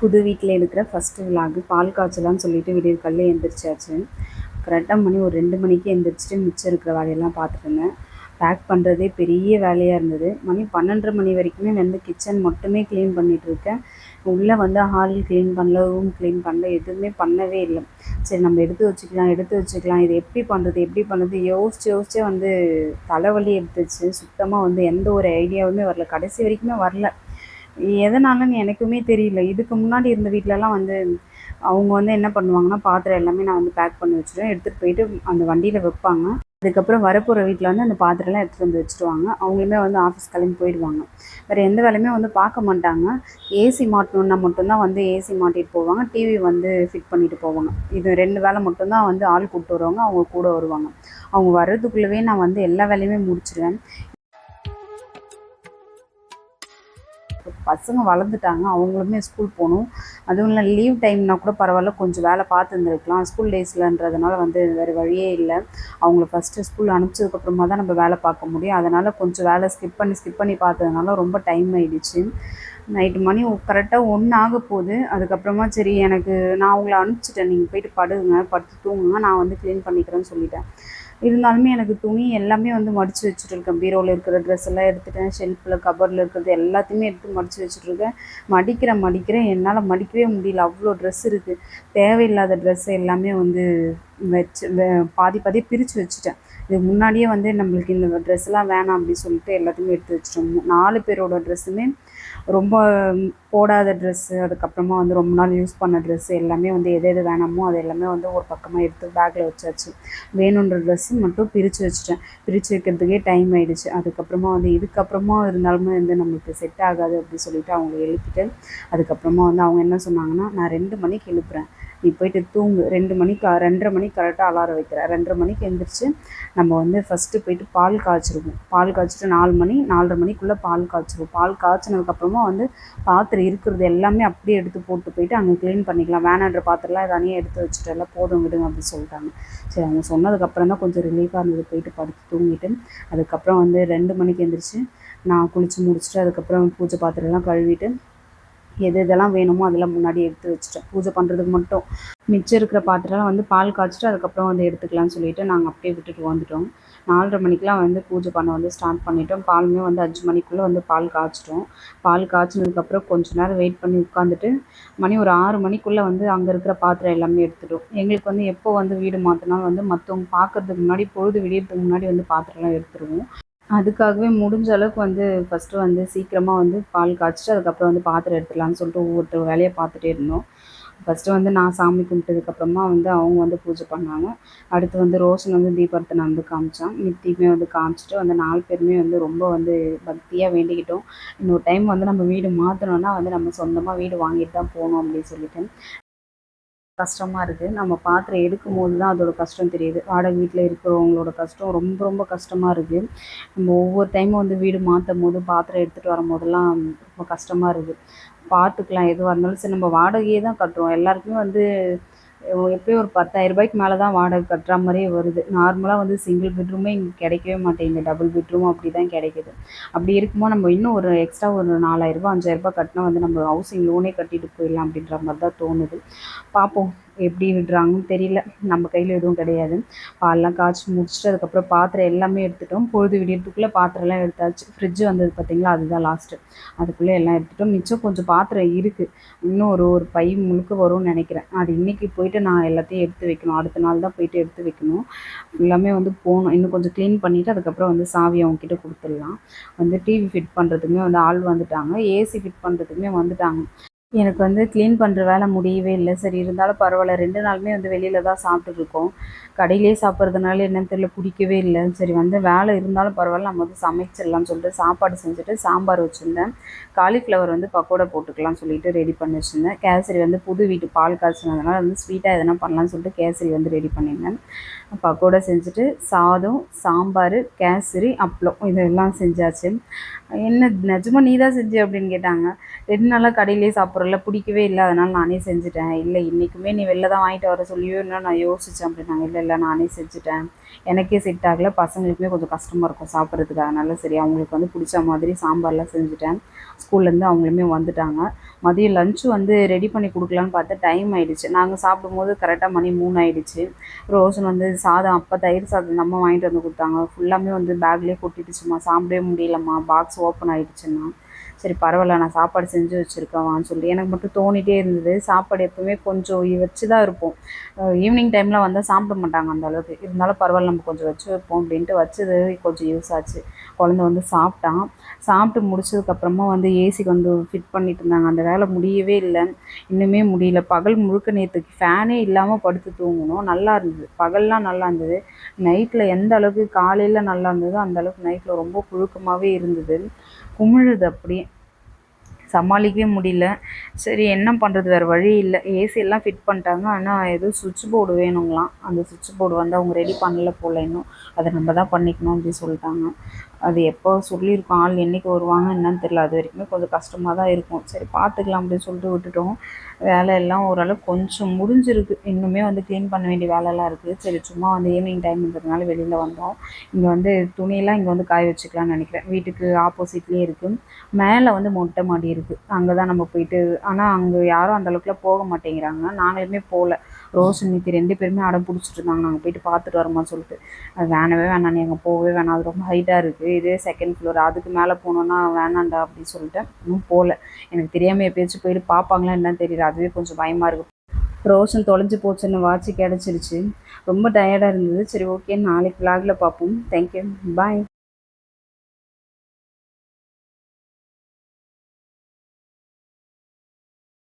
புது வீட்டில் இருக்கிற ஃபஸ்ட்டு விலாகு பால் காய்ச்சலான்னு சொல்லிட்டு விடியற்காலைல எழுந்திரிச்சாச்சு. கரெக்டாக மணி ஒரு 2 மணிக்கு எழுந்திரிச்சிட்டு மிச்சம் இருக்கிற வேலையெல்லாம் பார்த்துட்டுருந்தேன். பேக் பண்ணுறதே பெரிய வேலையாக இருந்தது. மணி 12:30 மணி வரைக்குமே வந்து கிச்சன் மட்டுமே க்ளீன் பண்ணிகிட்ருக்கேன். உள்ளே வந்து ஹால் க்ளீன் பண்ணல, ரூம் க்ளீன் பண்ணல, எதுவுமே பண்ணவே இல்லை. சரி நம்ம எடுத்து வச்சுக்கலாம் இது எப்படி பண்ணுறது யோசிச்சே வந்து தலைவலி எடுத்துச்சு. சுத்தமாக வந்து எந்த ஒரு ஐடியாவுமே வரல, கடைசி வரைக்குமே வரல. எதனாலன்னு எனக்குமே தெரியல. இதுக்கு முன்னாடி இருந்த வீட்டிலலாம் வந்து அவங்க வந்து என்ன பண்ணுவாங்கன்னா, பாத்திரம் எல்லாமே நான் வந்து பேக் பண்ணி வச்சுருவேன். எடுத்துகிட்டு போயிட்டு அந்த வண்டியில் வைப்பாங்க. அதுக்கப்புறம் வரப்போகிற வீட்டில் வந்து அந்த பாத்திரம்லாம் எடுத்துகிட்டு வந்து வச்சுருவாங்க. அவங்களுமே வந்து ஆஃபீஸ் கிளம்பி போயிடுவாங்க. வேறு எந்த வேலையுமே வந்து பார்க்க மாட்டாங்க. ஏசி மாட்டணுன்னா மட்டும்தான் வந்து ஏசி மாட்டிட்டு போவாங்க. டிவி வந்து ஃபிட் பண்ணிட்டு போவாங்க. இது 2 வேலை மட்டும்தான் வந்து ஆள் கூப்பிட்டு வருவாங்க. அவங்க கூட வருவாங்க. அவங்க வர்றதுக்குள்ளவே நான் வந்து எல்லா வேலையுமே முடிச்சிடுவேன். பசங்க வளர்ந்துட்டாங்க, அவங்களுமே ஸ்கூல் போகணும். அதுவும் இல்லை லீவ் டைம்னால் கூட பரவாயில்ல, கொஞ்சம் வேலை பார்த்துருந்துருக்கலாம். ஸ்கூல் டேஸ்லன்றதுனால வந்து வேறு வழியே இல்லை. அவங்கள ஃபஸ்ட்டு ஸ்கூல் அனுப்பிச்சதுக்கப்புறமா தான் நம்ம வேலை பார்க்க முடியும். அதனால் கொஞ்சம் வேலை ஸ்கிப் பண்ணி பார்த்ததுனால ரொம்ப டைம் ஆகிடுச்சு. நைட்டு மணி கரெக்டாக 1 ஆக போகுது. அதுக்கப்புறமா சரி நான் அவங்கள அனுப்பிச்சிட்டேன், நீங்கள் போயிட்டு படுத்து தூங்குங்க, நான் வந்து க்ளீன் பண்ணிக்கிறேன்னு சொல்லிட்டேன். இருந்தாலுமே எனக்கு துணி எல்லாமே வந்து மடித்து வச்சுட்டு இருக்கேன். பீரோவில் இருக்கிற ட்ரெஸ் எல்லாம் எடுத்துட்டேன். ஷெல்ஃபில் கபோர்டில் இருக்கிறது எல்லாத்தையுமே எடுத்து மடித்து வச்சுட்ருக்கேன். மடிக்கிறேன் என்னால் மடிக்கவே முடியல. அவ்வளோ ட்ரெஸ் இருக்குது. தேவையில்லாத ட்ரெஸ் எல்லாமே வந்து பாதி பிரித்து வச்சுட்டேன். இதுக்கு முன்னாடியே வந்து நம்மளுக்கு இந்த ட்ரெஸ்லாம் வேணாம் அப்படின்னு சொல்லிட்டு எல்லாத்தையுமே எடுத்து வச்சுட்டோம். 4 பேரோட ட்ரெஸ்ஸுமே ரொம்ப போடாத ட்ரெஸ்ஸு, அதுக்கப்புறமா வந்து ரொம்ப நாள் யூஸ் பண்ண ட்ரெஸ்ஸு எல்லாமே வந்து எது வேணாமோ அது எல்லாமே வந்து ஒரு பக்கமாக எடுத்து பேக்கில் வச்சாச்சு. வேணுன்ற ட்ரெஸ்ஸு மட்டும் பிரித்து வச்சுட்டேன். பிரித்து வைக்கிறதுக்கே டைம் ஆகிடுச்சு. அதுக்கப்புறமா வந்து இதுக்கப்புறமா இருந்தாலுமே வந்து நம்மளுக்கு செட் ஆகாது அப்படின்னு சொல்லிட்டு அவங்கள எழுப்பிட்டு, அதுக்கப்புறமா வந்து அவங்க என்ன சொன்னாங்கன்னா, நான் 2 மணிக்கு எழுப்புறேன், நீ போயிட்டு தூங்கு. 2:30 மணிக்கு கரெக்டாக அலாரம் வைக்கிறேன். 2:30 மணிக்கு எழுந்திரிச்சு நம்ம வந்து ஃபஸ்ட்டு போயிட்டு பால் காய்ச்சிருவோம். பால் காய்ச்சிட்டு 4:30 மணிக்குள்ளே பால் காய்ச்சிருவோம். பால் காய்ச்சினதுக்கப்புறமா வந்து பாத்திரம் இருக்கிறது எல்லாமே அப்படியே எடுத்து போட்டு போயிட்டு அங்கே க்ளீன் பண்ணிக்கலாம். வேணான்ற பாத்திரம்லாம் தனியாக எடுத்து வச்சுட்டு எல்லாம் போதும் விடுங்க அப்படின்னு சொல்லிட்டாங்க. சரி, அவங்க சொன்னதுக்கப்புறம் தான் கொஞ்சம் ரிலீஃபாக இருந்தது. போயிட்டு படுத்து தூங்கிட்டு அதுக்கப்புறம் வந்து 2 மணிக்கு எழுந்திரிச்சு நான் குளித்து முடிச்சுட்டு அதுக்கப்புறம் பூஜை பாத்திரம்லாம் கழுவிட்டு இதெல்லாம் வேணுமோ அதெல்லாம் முன்னாடி எடுத்து வச்சுட்டேன். பூஜை பண்ணுறதுக்கு மட்டும் மிச்சம் இருக்கிற பாத்திரம்லாம் வந்து பால் காய்ச்சிட்டு அதுக்கப்புறம் வந்து எடுத்துக்கலாம்னு சொல்லிட்டு நாங்கள் அப்படியே விட்டுட்டு வந்துட்டோம். 4:30 மணிக்கெலாம் வந்து பூஜை பண்ண வந்து ஸ்டார்ட் பண்ணிட்டோம். பாலுமே வந்து 5 மணிக்குள்ளே வந்து பால் காய்ச்சிட்டோம். பால் காய்ச்சினதுக்கப்புறம் கொஞ்சம் நேரம் வெயிட் பண்ணி உட்காந்துட்டு மணி ஒரு 6 மணிக்குள்ளே வந்து அங்கே இருக்கிற பாத்திரம் எல்லாமே எடுத்துட்டோம். எங்களுக்கு வந்து எப்போ வந்து வீடு மாற்றினாலும் வந்து மற்றவங்க பார்க்கறதுக்கு முன்னாடி, பொழுது விடியறதுக்கு முன்னாடி வந்து பாத்திரம்லாம் எடுத்துருவோம். அதுக்காகவே முடிஞ்ச அளவுக்கு வந்து ஃபஸ்ட்டு வந்து சீக்கிரமாக வந்து பால் காய்ச்சிட்டு அதுக்கப்புறம் வந்து பாத்திரம் எடுத்துடலான்னு சொல்லிட்டு ஒவ்வொருத்தர் வேலையை பார்த்துட்டே இருந்தோம். ஃபஸ்ட்டு வந்து நான் சாமி கும்பிட்டதுக்கப்புறமா வந்து அவங்க வந்து பூஜை பண்ணாங்க. அடுத்து வந்து ரோஷன் வந்து தீபார்த்தனை வந்து காமிச்சான். நித்தியுமே வந்து காமிச்சிட்டு வந்து 4 பேருமே வந்து ரொம்ப வந்து பக்தியாக வேண்டிக்கிட்டோம். இன்னொரு டைம் வந்து நம்ம வீடு மாற்றணுன்னா வந்து நம்ம சொந்தமாக வீடு வாங்கிட்டு தான் போகணும் அப்படின்னு சொல்லிட்டு. கஷ்டமாக இருக்குது. நம்ம பாத்திரம் எடுக்கும்போது தான் அதோட கஷ்டம் தெரியுது. வாடகை வீட்டில் இருக்கிறவங்களோட கஷ்டம் ரொம்ப ரொம்ப கஷ்டமாக இருக்குது. நம்ம ஒவ்வொரு டைமும் வந்து வீடு மாற்றும்போது பாத்திரம் எடுத்துகிட்டு வரும்போதெல்லாம் ரொம்ப கஷ்டமாக இருக்குது. பார்த்துக்கலாம், எதுவாக இருந்தாலும் சரி. நம்ம வாடகையே தான் கட்டுறோம். எல்லாருக்குமே வந்து எப்படியும் ஒரு 10,000 மேலே தான் வாடகை கட்டுற மாதிரியே வருது. நார்மலாக வந்து சிங்கிள் பெட்ரூமே இங்கே கிடைக்கவே மாட்டேங்குது. டபுள் பெட்ரூம் அப்படி தான் கிடைக்குது. அப்படி இருக்கும்போது நம்ம இன்னும் ஒரு எக்ஸ்ட்ரா ஒரு 4,000 5,000 கட்டினா வந்து நம்ம ஹவுசிங் லோனே கட்டிட்டு போயிடலாம் அப்படின்ற மாதிரி தான் தோணுது. பார்ப்போம் எப்படி விடுறாங்கன்னு தெரியல. நம்ம கையில் எதுவும் கிடையாது. பால்லாம் காய்ச்சி முடிச்சுட்டு அதுக்கப்புறம் பாத்திரம் எல்லாமே எடுத்துட்டோம். பொழுது விடியறதுக்குள்ளே பாத்திரம்லாம் எடுத்தாச்சு. ஃப்ரிட்ஜ் வந்தது பார்த்திங்களா, அதுதான் லாஸ்ட்டு. அதுக்குள்ளே எல்லாம் எடுத்துட்டோம். மிச்சம் கொஞ்சம் பாத்திரம் இருக்குது. இன்னும் ஒரு பை முழுக்க வரும்னு நினைக்கிறேன். அது இன்றைக்கி போயிட்டு நான் எல்லாத்தையும் எடுத்து வைக்கணும். அடுத்த நாள் தான் போயிட்டு எடுத்து வைக்கணும். எல்லாமே வந்து போகணும். இன்னும் கொஞ்சம் க்ளீன் பண்ணிவிட்டு அதுக்கப்புறம் வந்து சாவி அவங்கக்கிட்ட கொடுத்துடலாம். வந்து டிவி ஃபிட் பண்ணுறதுக்குமே வந்து ஆள் வந்துட்டாங்க. ஏசி ஃபிட் பண்ணுறதுக்குமே வந்துட்டாங்க. எனக்கு வந்து க்ளீன் பண்ணுற வேலை முடியவே இல்லை. சரி, இருந்தாலும் பரவாயில்ல, 2 நாளுமே வந்து வெளியில் தான் சாப்பிட்டுட்ருக்கோம். கடையிலே சாப்பிட்றதுனால என்னன்னு தெரியல, பிடிக்கவே இல்லை. சரி, வந்து வேலை இருந்தாலும் பரவாயில்ல, நம்ம வந்து சமைச்சிடலாம்னு சொல்லிட்டு சாப்பாடு செஞ்சுட்டு சாம்பார் வச்சுருந்தேன். காலிஃப்ளவர் வந்து பக்கோடா போட்டுக்கலாம்னு சொல்லிட்டு ரெடி பண்ணி வச்சுருந்தேன். கேசரி வந்து புது வீட்டு பால் காய்ச்சினதுனால வந்து ஸ்வீட்டாக எதனா பண்ணலான்னு சொல்லிட்டு கேசரி வந்து ரெடி பண்ணியிருந்தேன். பக்கோடா செஞ்சுட்டு சாதம், சாம்பார், கேசரி, அப்பளம் இதெல்லாம் செஞ்சாச்சு. என்ன நிஜமா நீ தான் செஞ்சு அப்படின்னு கேட்டாங்க. 2 நாளாக கடையிலே சாப்பிட்றோம். போடுறல பிடிக்கவே இல்லை, அதனால் நானே செஞ்சுட்டேன். இல்லை இன்றைக்குமே நீ வெளில தான் வாங்கிட்டு வர சொல்லியோ இல்லை நான் யோசித்தேன் அப்படின்னாங்க. இல்லை இல்லை நானே செஞ்சுட்டேன், எனக்கே செட் ஆகலை, பசங்களுக்குமே கொஞ்சம் கஷ்டமாக இருக்கும் சாப்பிட்றதுக்கு, அதனால சரி அவங்களுக்கு வந்து பிடிச்ச மாதிரி சாம்பார்லாம் செஞ்சுட்டேன். ஸ்கூல்லேருந்து அவங்களுமே வந்துட்டாங்க. மதியம் லஞ்சு வந்து ரெடி பண்ணி கொடுக்கலான்னு பார்த்தா டைம் ஆகிடுச்சு. நாங்கள் சாப்பிடும்போது கரெக்டாக மணி 3 ஆகிடுச்சு. ரோஷன் வந்து சாதம் அப்போ தயிர் சாதம் நம்ம வாங்கிட்டு வந்து கொடுத்தாங்க, ஃபுல்லாமே வந்து பேக்லேயே கொட்டிடுச்சுமா, சாப்பிடவே முடியலம்மா, பாக்ஸ் ஓப்பன் ஆகிடுச்சுன்னா. சரி பரவாயில்ல, நான் சாப்பாடு செஞ்சு வச்சுருக்கேன் வான்னு சொல்லி எனக்கு மட்டும் தோணிகிட்டே இருந்தது. சாப்பாடு எப்போவுமே கொஞ்சம் வச்சு தான் இருப்போம், ஈவினிங் டைமில் வந்தால் சாப்பிட மாட்டாங்க அந்த அளவுக்கு, இருந்தாலும் பரவாயில்ல நம்ம கொஞ்சம் வச்சு வைப்போம் அப்படின்ட்டு வச்சது கொஞ்சம் யூஸ் ஆச்சு. குழந்த வந்து சாப்பிட்டான். சாப்பிட்டு முடிச்சதுக்கப்புறமா வந்து ஏசி வந்து ஃபிட் பண்ணிட்டு இருந்தாங்க. அந்த வேலை முடியவே இல்லை, இன்னுமே முடியல. பகல் முழுக்க நேற்றுக்கு ஃபேனே இல்லாமல் படுத்து தூங்கணும், நல்லா இருந்தது, பகல்லாம் நல்லா இருந்தது. நைட்டில் எந்த அளவுக்கு காலையில் நல்லா இருந்ததோ அந்த அளவுக்கு நைட்டில் ரொம்ப புழுக்கமாகவே இருந்தது, குமிழுது அப்படியே, சமாளிக்கவே முடியல. சரி என்ன பண்ணுறது, வேறு வழி இல்லை. ஏசி எல்லாம் ஃபிட் பண்ணிட்டாங்க, ஆனால் ஏதோ சுவிட்ச் போர்டு வேணுங்களாம். அந்த சுவிட்ச் போர்டு வந்து அவங்க ரெடி பண்ணல போல் இன்னும், அதை நம்ம தான் பண்ணிக்கணும் அப்படின்னு சொல்லிட்டாங்க. அது எப்போ சொல்லியிருக்கோம், ஆள் என்றைக்கு வருவாங்க என்னன்னு தெரியல, அது வரைக்குமே கொஞ்சம் கஷ்டமாக தான் இருக்கும். சரி பார்த்துக்கலாம் அப்படின்னு சொல்லிட்டு விட்டுட்டோம். வேலையெல்லாம் ஓரளவுக்கு கொஞ்சம் முடிஞ்சிருக்கு, இன்னுமே வந்து க்ளீன் பண்ண வேண்டிய வேலையெல்லாம் இருக்குது. சரி சும்மா வந்து ஈவினிங் டைம்ன்றதுனால வெளியில் வந்தோம். இங்கே வந்து துணியெல்லாம் இங்கே வந்து காய வச்சுக்கலாம்னு நினைக்கிறேன். வீட்டுக்கு ஆப்போசிட்லேயே இருக்குது, மேலே வந்து மொட்டை மாடி இருக்குது, அங்கே தான் நம்ம போயிட்டு, ஆனால் அங்கே யாரும் அந்தளவுக்குலாம் போக மாட்டேங்கிறாங்க, நாங்களுமே போகல. ரோஷன் நித்தி 2 பேருமே அடம் பிடிச்சிட்டு இருந்தாங்க, நாங்கள் போயிட்டு பார்த்துட்டு வரோமா சொல்லிட்டு. அது வேணவே வேணாம், நீ அங்கே போகவே வேணாம், அது ரொம்ப ஹைட்டாக இருக்குது, இதே செகண்ட் ஃப்ளோர், அதுக்கு மேலே போகணுன்னா வேணாண்டா அப்படின்னு சொல்லிட்டு இன்னும் போகல. எனக்கு தெரியாமல் எப்பயாச்சும் போயிட்டு பார்ப்பாங்களா என்னன்னு தெரியல, அதுவே கொஞ்சம் பயமாக இருக்குது. ரோஷன் தொலைஞ்சு போச்சுன்னு வாட்சி கிடச்சிருச்சு, ரொம்ப டயர்டாக இருந்தது. சரி ஓகே, நாளைக்கு விலாகில் பார்ப்போம். தேங்க்யூ, பாய்.